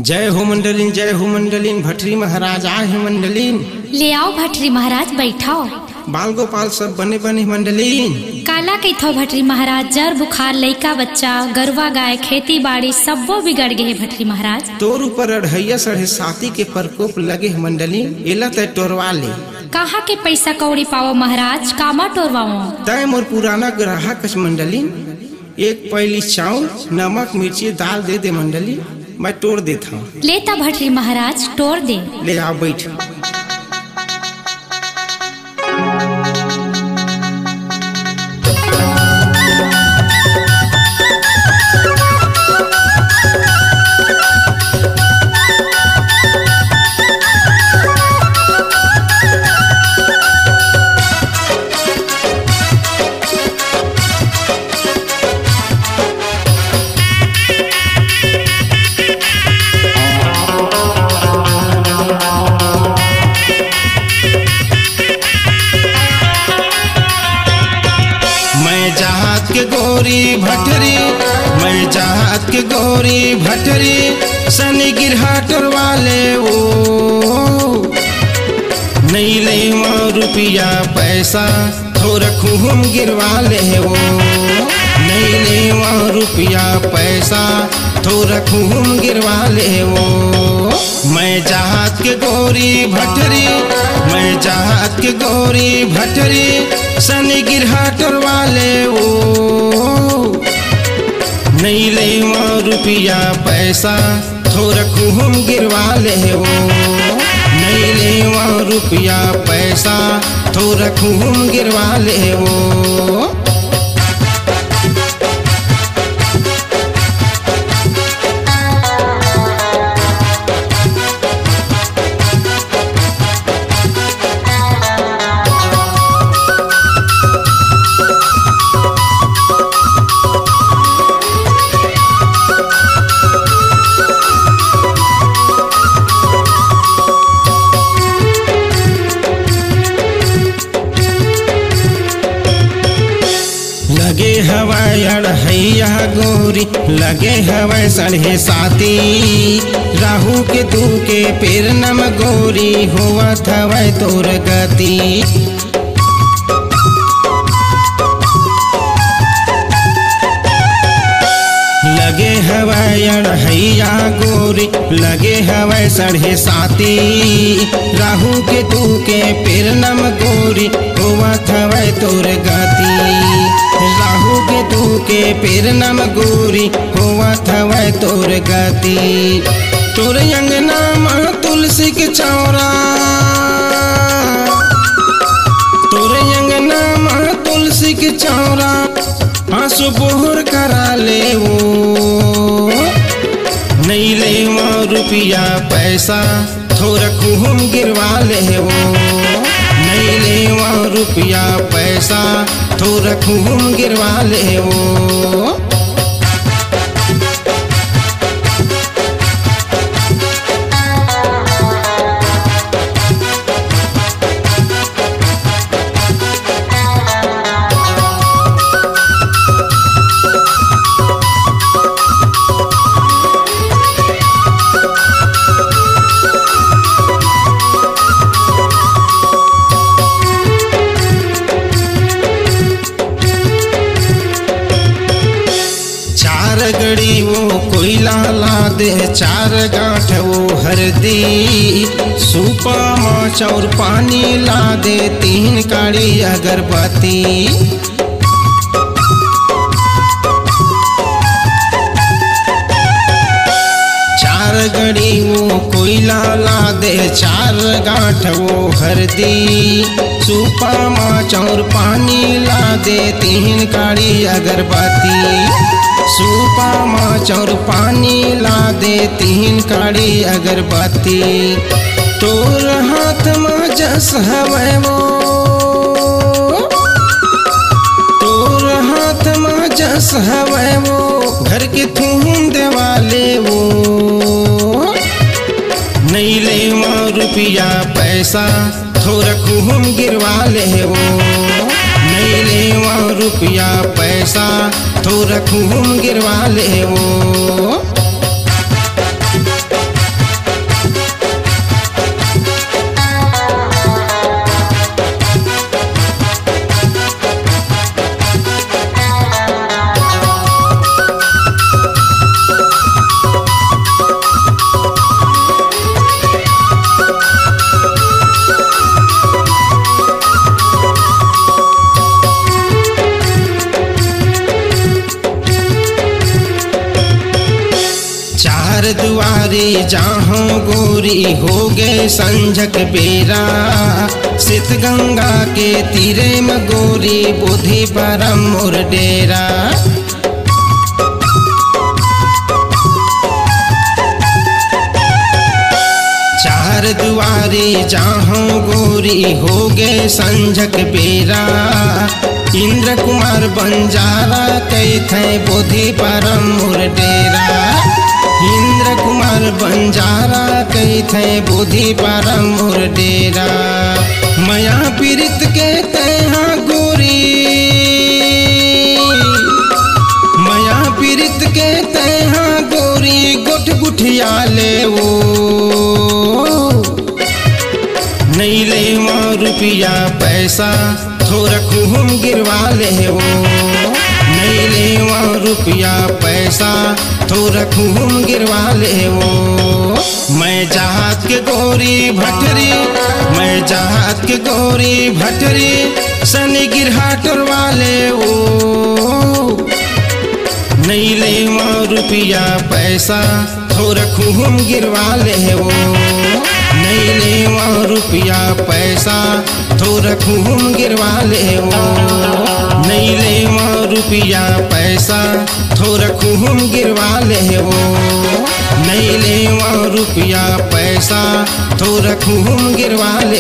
जय हो मंडलीन, जय हो मंडलीन। भटरी महाराज आए हैं मंडलीन। ले आओ भटरी महाराज, बैठाओ। बाल गोपाल सब बने बने मंडलीन। काला कही भटरी महाराज, जर बुखार लइका बच्चा गरवा गाय खेती बाड़ी सबो बिगड़ गए भटरी महाराज। तोर ऊपर अढ़ैया साढ़े साथी के प्रकोप लगे है मंडलीन। एला तय टोरवा ले। कहाँ के पैसा कौड़ी पाओ महाराज, कामा टोरवाओ। तय मोर पुराना ग्राहक मंडलीन। एक पैली चावल नमक मिर्ची दाल दे दे मंडली, मैं तोड़ देता हूँ। लेता भटरी महाराज, तोड़ दे। ले आओ बैठ। के गोरी भटरी, मैं जात के गोरी भटरी, सनी गिरहा टरवाले ओ नहीं ले रुपया पैसा तो रखूँ हम गिरवाले वो। नहीं ले रुपया पैसा तो रखूँ हम गिरवाले वो। मैं जात के गोरी भटरी, मैं जात के गोरी भटरी, सनी गिरहा टरवाले ओ नहीं ले रुपया पैसा तो रखूँ हम गिरवाले वो। नहीं ले रुपया पैसा तो रखूँ हम गिरवाले वो। लगे हवाई अढ़ैया गोरी, लगे हवाई साढ़े साथी, राहु के तू के पेर नम गोरी, हुआ थवाई तोर गति। लगे हवाई अढ़ैया गोरी, लगे हवाई साढ़े साथी, राहु के तू के पेर नम गोरी, हुआ थवाई तोर गति। राहु के तू के पेर नम गोरी, हुआ थवाई तोर गति। तोर अंगना माँ तुलसी के चौरा, तोर अंगना माँ तुलसी के चौरा, आंसू बोहर करा ले वो। नहीं ले रुपया पैसा तो रखूँ हम गिरवाले वो। नहीं ले रुपया पैसा तो रखूँ हम गिरवाले वो। गड़ी वो कोयला ला दे, चार गांठ वो हरदी, सूपा माछ और पानी ला दे, 3 काड़ी अगरबत्ती। चार गड़ी वो कोयला ला दे, 4 गांठ वो हरदी, सूपा माछ और पानी ला दे, 3 काड़ी अगरबत्ती। सूपा माछ और पानी ला दे, 3 काड़ी अगरबत्ती। तोर हाथ में जस हवे वो, तोर हाथ में जस हवे वो, घर के थूम देवाले वो। नहीं ले रुपया पैसा तो रखूँ हम गिरवाले वो। नहीं ले रुपया पैसा तो रखूँ हम गिरवाले वो। चार दुआरे जाहूं गोरी हो गए संझक बेरा, सित गंगा के तीरे में गोरी बुद्धि परम मोर डेरा। चार दुआरे जाहूं गोरी हो गए संझक बेरा, इंद्र कुमार बंजारा कहते बुद्धि परम मोर डेरा। इंद्र कुमार बंजारा कहते बुद्धि परम मोर डेरा। मया पीड़ित के तैहा गोरी, मया पीड़ित के तैहा गोरी गुठ गुठिया ले वो, नहीं ले वहाँ रुपया पैसा थोड़ा खूम गिरवा ले वो, नहीं ले वहाँ रुपया पैसा थोड़ा खूम गिरवा ले वो। मैं जहाज के गोरी भटरी, मैं जहाज के गोरी भटरी सनी गिरहा टरवा ले वो, नहीं ले वहाँ रुपया पैसा थोड़ा खूम गिरवा ले वो, नहीं ले वहाँ रुपया पैसा थोड़ा खूम गिरवा ले वो, नहीं ले वहाँ रुपया पैसा थोड़ा खूम गिरवा ले वो, नहीं ले वहाँ रुपया पैसा थोड़ा खूम गिरवा ले।